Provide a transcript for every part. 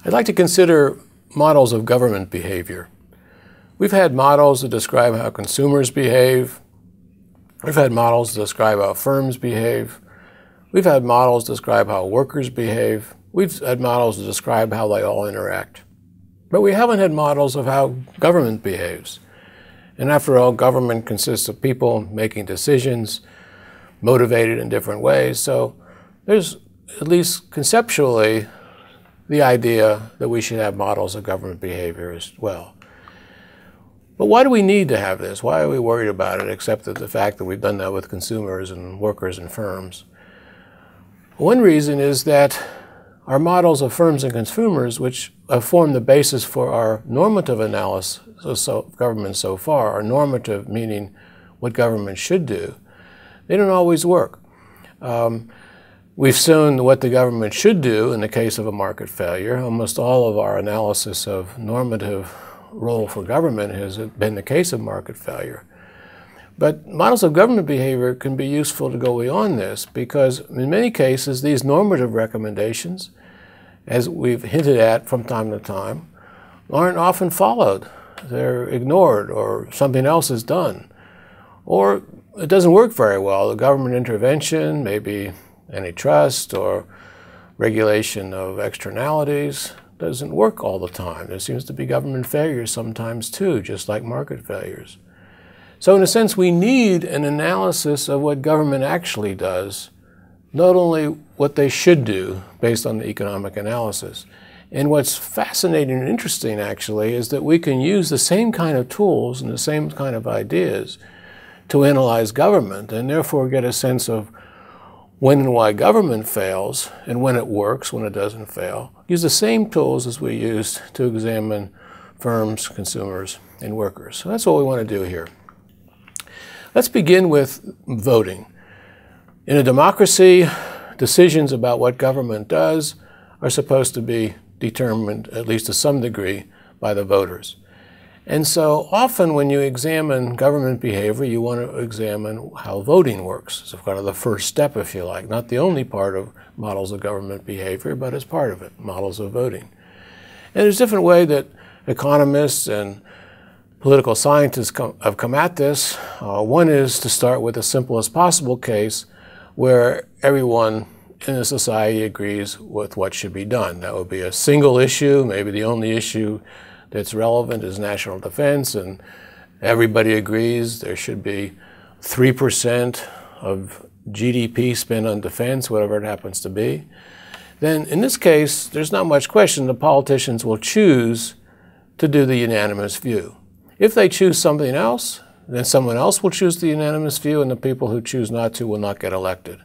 I'd like to consider models of government behavior. We've had models that describe how consumers behave. We've had models that describe how firms behave. We've had models that describe how workers behave. We've had models that describe how they all interact. But we haven't had models of how government behaves. And after all, government consists of people making decisions, motivated in different ways. So there's, at least conceptually, the idea that we should have models of government behavior as well. But why do we need to have this? Why are we worried about it, except that the fact that we've done that with consumers and workers and firms? One reason is that our models of firms and consumers, which have formed the basis for our normative analysis of government so far, our normative meaning what government should do, they don't always work. We've shown what the government should do in the case of a market failure. Almost all of our analysis of normative role for government has been the case of market failure. But models of government behavior can be useful to go beyond this because in many cases these normative recommendations, as we've hinted at from time to time, aren't often followed. They're ignored or something else is done. Or it doesn't work very well. The government intervention, maybe antitrust or regulation of externalities, doesn't work all the time. There seems to be government failures sometimes too, just like market failures. So in a sense, we need an analysis of what government actually does, not only what they should do based on the economic analysis. And what's fascinating and interesting actually is that we can use the same kind of tools and the same kind of ideas to analyze government and therefore get a sense of when and why government fails and when it works, when it doesn't fail. Use the same tools as we used to examine firms, consumers, and workers. So that's what we want to do here. Let's begin with voting. In a democracy, decisions about what government does are supposed to be determined, at least to some degree, by the voters. And so often when you examine government behavior, you want to examine how voting works. It's kind of the first step, if you like, not the only part of models of government behavior, but as part of it, models of voting. And there's a different way that economists and political scientists have come at this. One is to start with the simplest possible case where everyone in a society agrees with what should be done. That would be a single issue, maybe the only issue that's relevant is national defense, and everybody agrees there should be 3% of GDP spent on defense, whatever it happens to be. Then in this case, there's not much question. The politicians will choose to do the unanimous view. If they choose something else, then someone else will choose the unanimous view, and the people who choose not to will not get elected.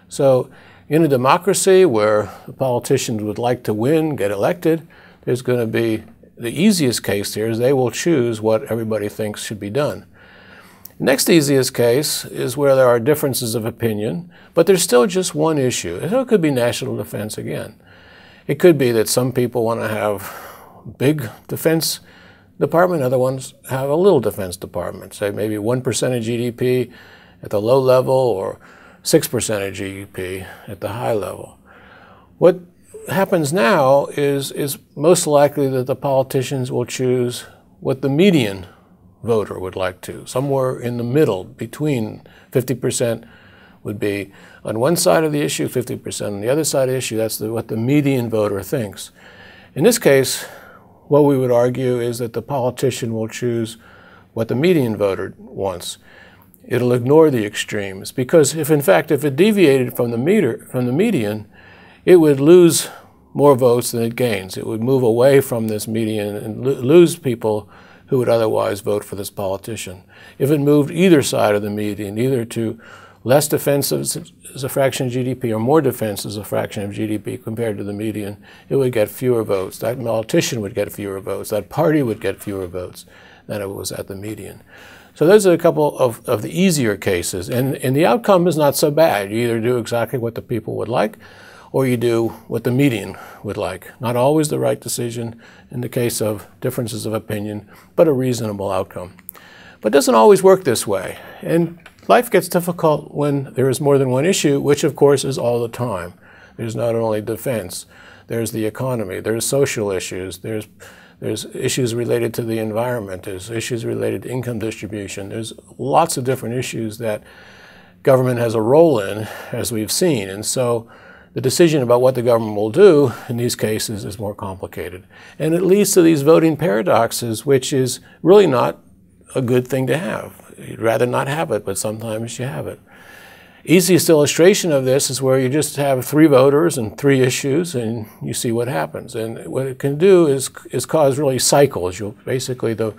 So in a democracy where the politicians would like to win, get elected, there's going to be the easiest case here is they will choose what everybody thinks should be done. Next easiest case is where there are differences of opinion, but there's still just one issue. So it could be national defense again. It could be that some people want to have a big defense department, other ones have a little defense department, say maybe 1% of GDP at the low level or 6% of GDP at the high level. What happens now is most likely that the politicians will choose what the median voter would like to. Somewhere in the middle, between 50% would be on one side of the issue, 50% on the other side of the issue. That's what the median voter thinks. In this case, what we would argue is that the politician will choose what the median voter wants. It'll ignore the extremes because if it deviated from the median, it would lose more votes than it gains. It would move away from this median and lose people who would otherwise vote for this politician. If it moved either side of the median, either to less defense as a fraction of GDP or more defense as a fraction of GDP compared to the median, it would get fewer votes. That politician would get fewer votes. That party would get fewer votes than it was at the median. So those are a couple of the easier cases. And the outcome is not so bad. You either do exactly what the people would like or you do what the median would like. Not always the right decision in the case of differences of opinion, but a reasonable outcome. But it doesn't always work this way. And life gets difficult when there is more than one issue, which of course is all the time. There's not only defense, there's the economy, there's social issues, there's issues related to the environment, there's issues related to income distribution. There's lots of different issues that government has a role in, as we've seen. And so the decision about what the government will do in these cases is more complicated. And it leads to these voting paradoxes, which is really not a good thing to have. You'd rather not have it, but sometimes you have it. Easiest illustration of this is where you just have 3 voters and 3 issues, and you see what happens. And what it can do is cause really cycles. Basically, the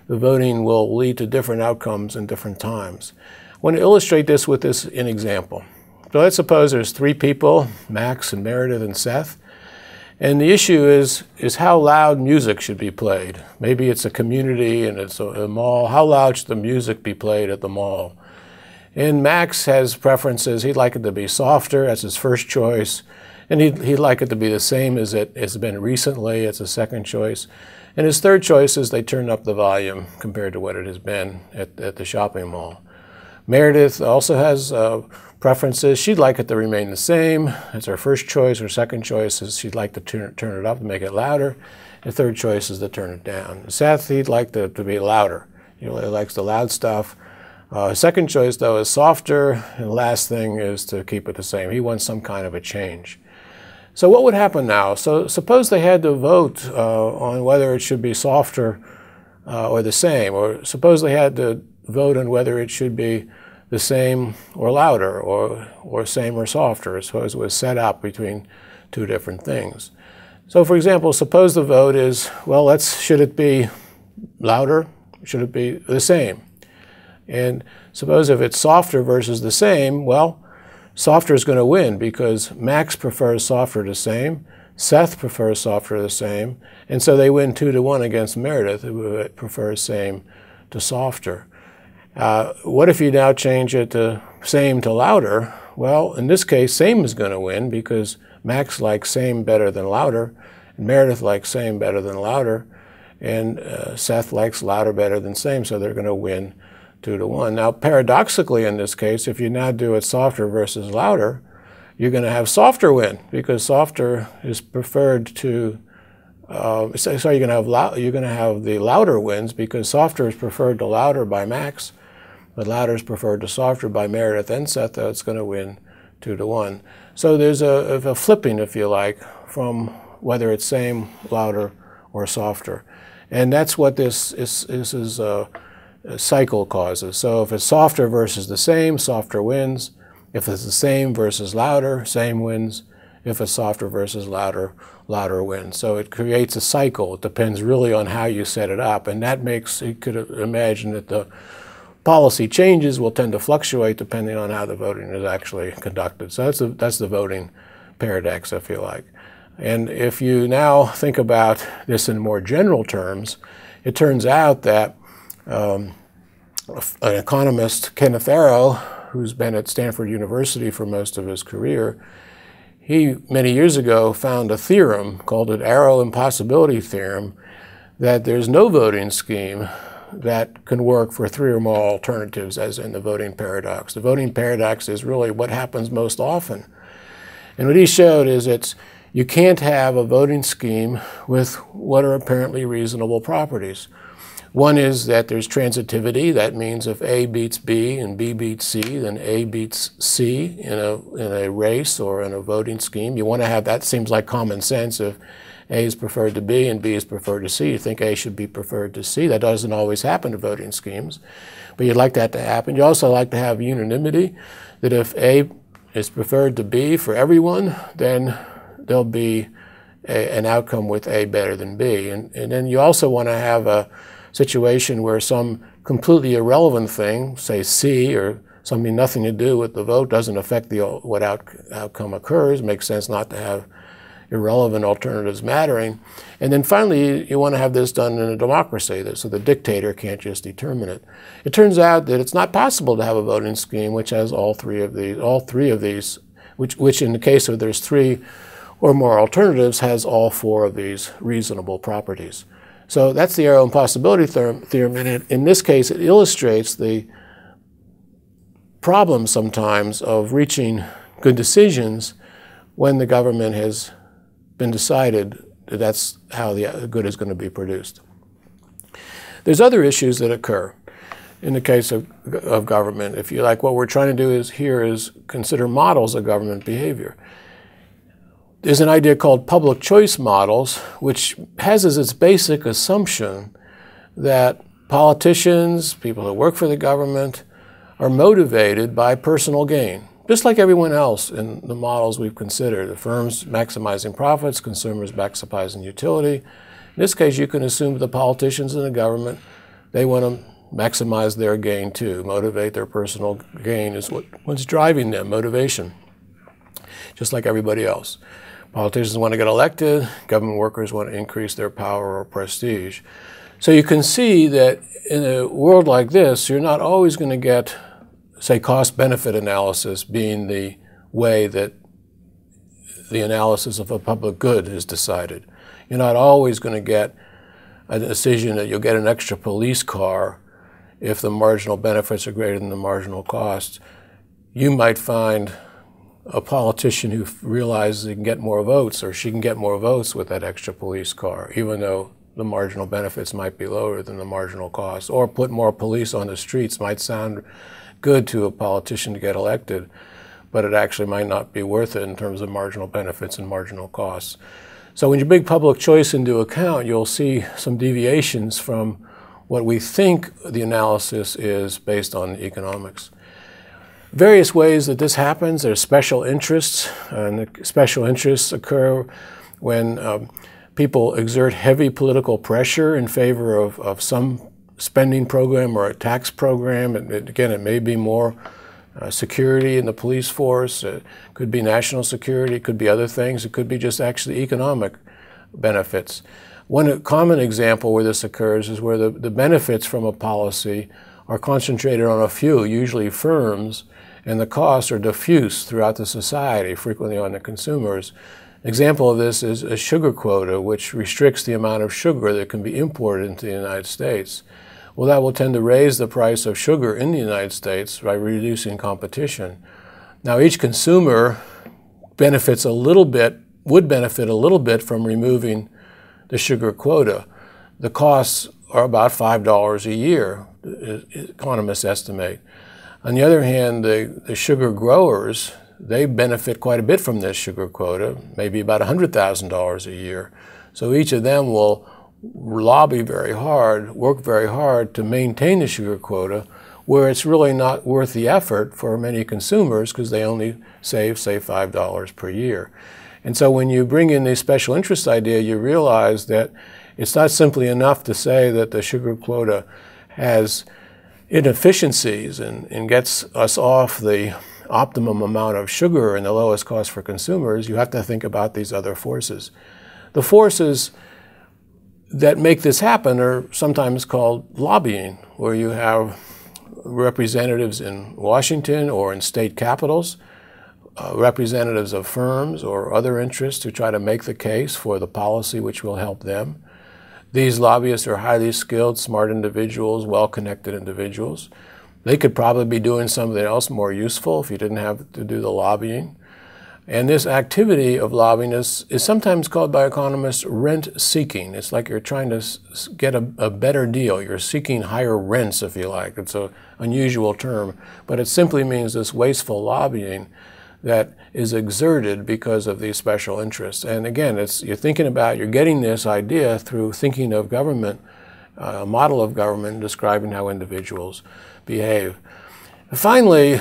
voting will lead to different outcomes in different times. I want to illustrate this with an example. So let's suppose there's 3 people, Max and Meredith and Seth, and the issue is how loud music should be played. Maybe it's a community and it's a mall. How loud should the music be played at the mall? And Max has preferences. He'd like it to be softer, that's his first choice. And he'd like it to be the same as it's been recently, it's a second choice. And his third choice is they turn up the volume compared to what it has been at the shopping mall. Meredith also has preferences. She'd like it to remain the same. That's her first choice. Her second choice is she'd like to turn it up and make it louder. The third choice is to turn it down. Seth, he'd like to be louder. He really likes the loud stuff. Second choice, though, is softer, and the last thing is to keep it the same. He wants some kind of a change. So what would happen now? So suppose they had to vote on whether it should be softer or the same, or suppose they had to vote on whether it should be the same or louder, or same or softer. Suppose it was set up between 2 different things. So for example, suppose the vote is, well, should it be louder? Should it be the same? And suppose if it's softer versus the same, well, softer is going to win because Max prefers softer to same, Seth prefers softer to the same, and so they win 2-1 against Meredith, who prefers same to softer. What if you now change it to same to louder? Well, in this case, same is going to win because Max likes same better than louder, and Meredith likes same better than louder, and Seth likes louder better than same, so they're going to win 2-1. Now, paradoxically in this case, if you now do it softer versus louder, you're going to have softer win because softer is preferred to, so you're going to have the louder wins because softer is preferred to louder by Max, but louder is preferred to softer by Meredith and Seth, though it's going to win 2-1. So there's a flipping, if you like, from whether it's same, louder, or softer. And that's what this is cycle causes. So if it's softer versus the same, softer wins. If it's the same versus louder, same wins. If it's softer versus louder, louder wins. So it creates a cycle. It depends really on how you set it up. And that makes, you could imagine that the policy changes will tend to fluctuate depending on how the voting is actually conducted. So that's the voting paradox, if you like. And if you now think about this in more general terms, it turns out that an economist, Kenneth Arrow, who's been at Stanford University for most of his career, he, many years ago, found a theorem called an Arrow impossibility theorem that there's no voting scheme that can work for 3 or more alternatives, as in the voting paradox. The voting paradox is really what happens most often. And what he showed is you can't have a voting scheme with what are apparently reasonable properties. One is that there's transitivity. That means if A beats B and B beats C, then A beats C in a race or in a voting scheme. You want to have that. Seems like common sense. If A is preferred to B and B is preferred to C, you think A should be preferred to C. That doesn't always happen to voting schemes, but you'd like that to happen. You also like to have unanimity, that if A is preferred to B for everyone, then there'll be an outcome with A better than B. And then you also want to have a situation where some completely irrelevant thing, say C, or something nothing to do with the vote, doesn't affect what outcome occurs. It makes sense not to have irrelevant alternatives mattering. And then finally, you want to have this done in a democracy, so the dictator can't just determine it. It turns out that it's not possible to have a voting scheme which has all three of these, which in the case of there's 3 or more alternatives, has all 4 of these reasonable properties. So that's the Arrow impossibility theorem, and in this case it illustrates the problem sometimes of reaching good decisions when the government has been decided that that's how the good is going to be produced. There's other issues that occur in the case of government. If you like, what we're trying to do here is consider models of government behavior. There's an idea called public choice models, which has as its basic assumption that politicians, people who work for the government, are motivated by personal gain, just like everyone else in the models we've considered. The firms maximizing profits, consumers maximizing utility. In this case, you can assume the politicians in the government, they want to maximize their gain too. Motivate their personal gain is what's driving them, motivation, just like everybody else. Politicians want to get elected, government workers want to increase their power or prestige. So you can see that in a world like this, you're not always going to get, say, cost-benefit analysis being the way that the analysis of a public good is decided. You're not always going to get a decision that you'll get an extra police car if the marginal benefits are greater than the marginal costs. You might find a politician who realizes he can get more votes, or she can get more votes with that extra police car, even though the marginal benefits might be lower than the marginal cost. Or put more police on the streets might sound good to a politician to get elected, but it actually might not be worth it in terms of marginal benefits and marginal costs. So when you bring public choice into account, you'll see some deviations from what we think the analysis is based on economics. Various ways that this happens. There's special interests, and the special interests occur when people exert heavy political pressure in favor of some spending program or a tax program. Again, it may be more security in the police force. It could be national security. It could be other things. It could be just actually economic benefits. One common example where this occurs is where the benefits from a policy are concentrated on a few, usually firms, and the costs are diffuse throughout the society, frequently on the consumers. An example of this is a sugar quota, which restricts the amount of sugar that can be imported into the United States. Well, that will tend to raise the price of sugar in the United States by reducing competition. Now, each consumer benefits a little bit, would benefit a little bit from removing the sugar quota. The costs are about $5 a year, economists estimate. On the other hand, the sugar growers, they benefit quite a bit from this sugar quota, maybe about $100,000 a year. So each of them will lobby very hard, work very hard to maintain the sugar quota, where it's really not worth the effort for many consumers because they only save, say, $5 per year. And so when you bring in the special interest idea, you realize that it's not simply enough to say that the sugar quota has inefficiencies and gets us off the optimum amount of sugar and the lowest cost for consumers. You have to think about these other forces. The forces that make this happen are sometimes called lobbying, where you have representatives in Washington or in state capitals, representatives of firms or other interests who try to make the case for the policy which will help them. These lobbyists are highly skilled, smart individuals, well-connected individuals. They could probably be doing something else more useful if you didn't have to do the lobbying. And this activity of lobbying is sometimes called by economists rent-seeking. It's like you're trying to get a better deal. You're seeking higher rents, if you like. It's an unusual term, but it simply means this wasteful lobbying that is exerted because of these special interests. And again, you're getting this idea through thinking of government, a model of government describing how individuals behave. And finally,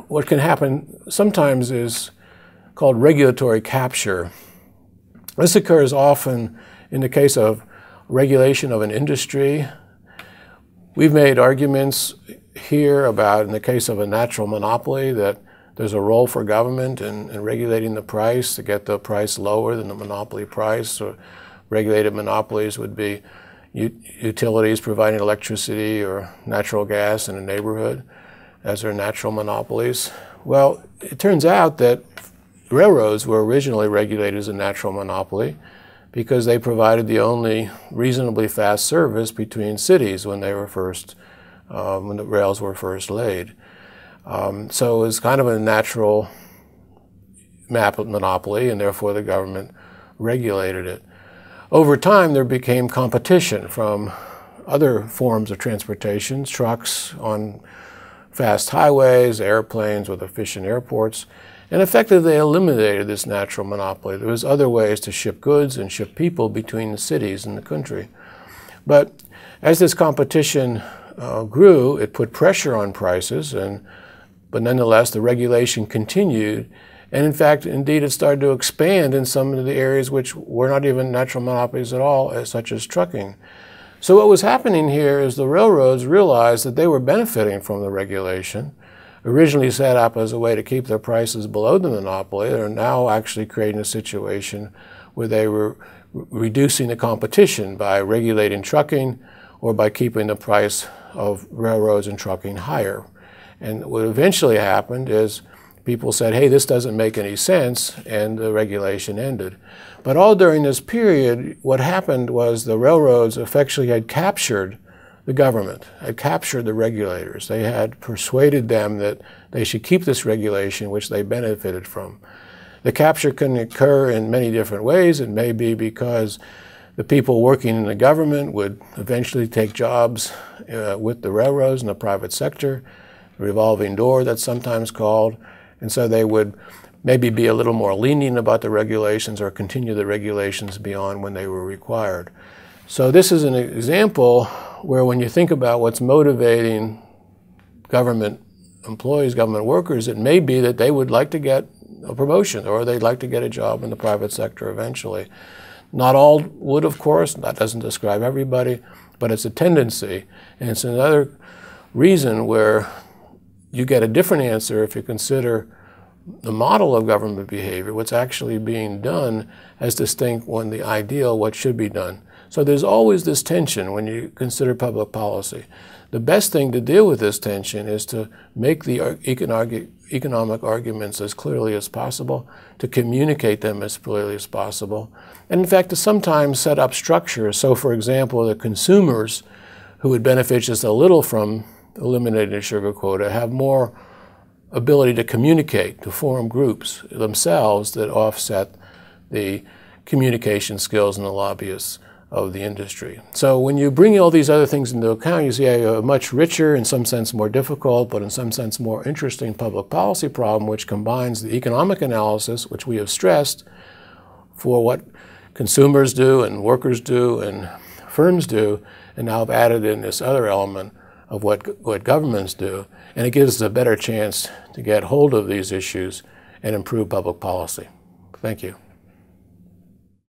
what can happen sometimes is called regulatory capture. This occurs often in the case of regulation of an industry. We've made arguments here about, in the case of a natural monopoly, that there's a role for government in regulating the price to get the price lower than the monopoly price. So regulated monopolies would be utilities providing electricity or natural gas in a neighborhood, as are natural monopolies. Well, it turns out that railroads were originally regulated as a natural monopoly because they provided the only reasonably fast service between cities when they were when the rails were first laid. So it's kind of a natural monopoly, and therefore the government regulated it. Over time, there became competition from other forms of transportation, trucks on fast highways, airplanes with efficient airports, and effectively they eliminated this natural monopoly. There was other ways to ship goods and ship people between the cities and the country. But as this competition grew, it put pressure on prices, but nonetheless the regulation continued. And in fact, indeed, it started to expand in some of the areas which were not even natural monopolies at all, such as trucking. So what was happening here is the railroads realized that they were benefiting from the regulation, originally set up as a way to keep their prices below the monopoly. They're now actually creating a situation where they were reducing the competition by regulating trucking or by keeping the price of railroads and trucking higher. And what eventually happened is people said, hey, this doesn't make any sense, and the regulation ended. But all during this period, what happened was the railroads effectively had captured the government, had captured the regulators. They had persuaded them that they should keep this regulation, which they benefited from. The capture can occur in many different ways. It may be because the people working in the government would eventually take jobs with the railroads in the private sector, revolving door that's sometimes called, and so they would maybe be a little more lenient about the regulations or continue the regulations beyond when they were required. So this is an example where when you think about what's motivating government employees, government workers, it may be that they would like to get a promotion or they'd like to get a job in the private sector eventually. Not all would, of course. That doesn't describe everybody, but it's a tendency. And it's another reason where you get a different answer if you consider the model of government behavior, what's actually being done, as distinct from the ideal, what should be done. So there's always this tension when you consider public policy. The best thing to deal with this tension is to make the economic arguments as clearly as possible, to communicate them as clearly as possible, and in fact to sometimes set up structures. So for example, the consumers who would benefit just a little from eliminating the sugar quota have more ability to communicate, to form groups themselves that offset the communication skills and the lobbyists of the industry. So when you bring all these other things into account, you see a much richer, in some sense more difficult, but in some sense more interesting public policy problem, which combines the economic analysis, which we have stressed, for what consumers do and workers do and firms do, and now have added in this other element of what governments do, and it gives us a better chance to get hold of these issues and improve public policy. Thank you.